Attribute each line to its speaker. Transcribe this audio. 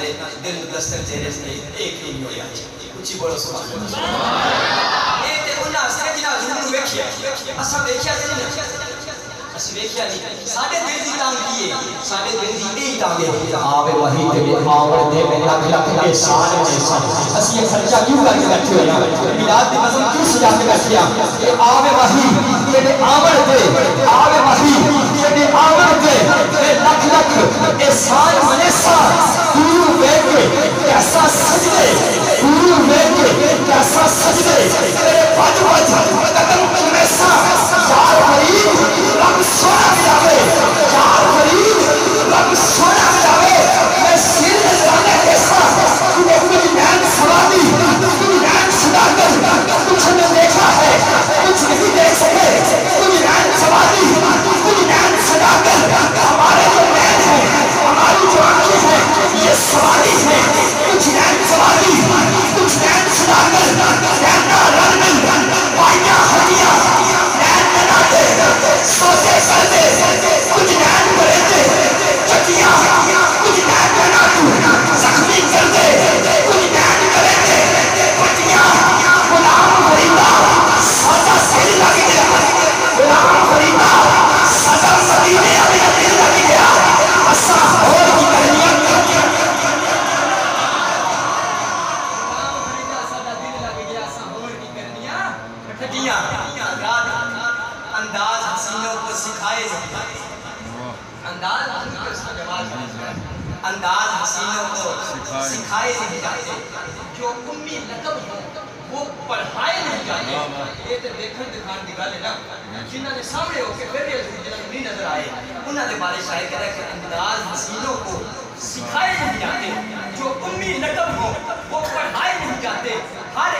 Speaker 1: दे दिल दस्तक तेरे से एक ही नहीं होया ऊंची बोलो सुभान अल्लाह ये ते उन्ना सजना जुनू वेखिया असा वेखिया नहीं अस वेखिया नहीं साडे दिल दी टांग की है साडे दिल दी ई टांग है आवे वही ते आवर दे में लख लख के साल में सब असी ये खर्चा क्यों करके बैठे हो यार मिलाद दी कसम क्यों सजा के बैठे हैं ये आवे वही तेरे आवर दे आवे वही तेरे आवर दे लख लख ए साल में सब गुरु वेख कैसा सजदे गुरु वेख कैसा सजदे तेरे भज भज कदम में सा यार गरीब रब सोना जावे यार गरीब रब सोना जावे मैं सिर लगाने के साथ तूने कुछ नैन सवादी कुछ नैन सुधाकर कुछ ने देखा है कुछ नहीं देख सके कुछ नैन सवादी कुछ नैन सुधाकर हमारे जो नैन है हमारी जो आंखें हैं ये सवारी है कुछ नैन सवादी कुछ नैन सुधाकर नैना रंगन वाइया हटिया नैन बनाते सोचे करते कुछ नैन बरेते चटिया कुछ नैन बना तू जख्मी कर दे कुछ नैन करेंगे पटिया गुलाम फरीदा सदा सिर लग गया गुलाम फरीदा सदा मदीने में दिल लग गया असा और की करनिया गुलाम फरीदा सदा दिल लग गया असा और की करनिया ठटिया अंदाज हसीनों को सिखाए अंदाज अंदाज हसीनों को सिखाए नहीं जाते जो उम्मी लकब हो वो पढ़ाए नहीं जाते ये तो देखन दिखान की गल है ना जिन्होंने सामने होके फिर ये जिन्होंने नहीं नजर आए उन्होंने बारे शायद कहता है कि अंदाज हसीनों को सिखाए नहीं जाते जो उम्मी लकब हो वो पढ़ाए नहीं जाते हर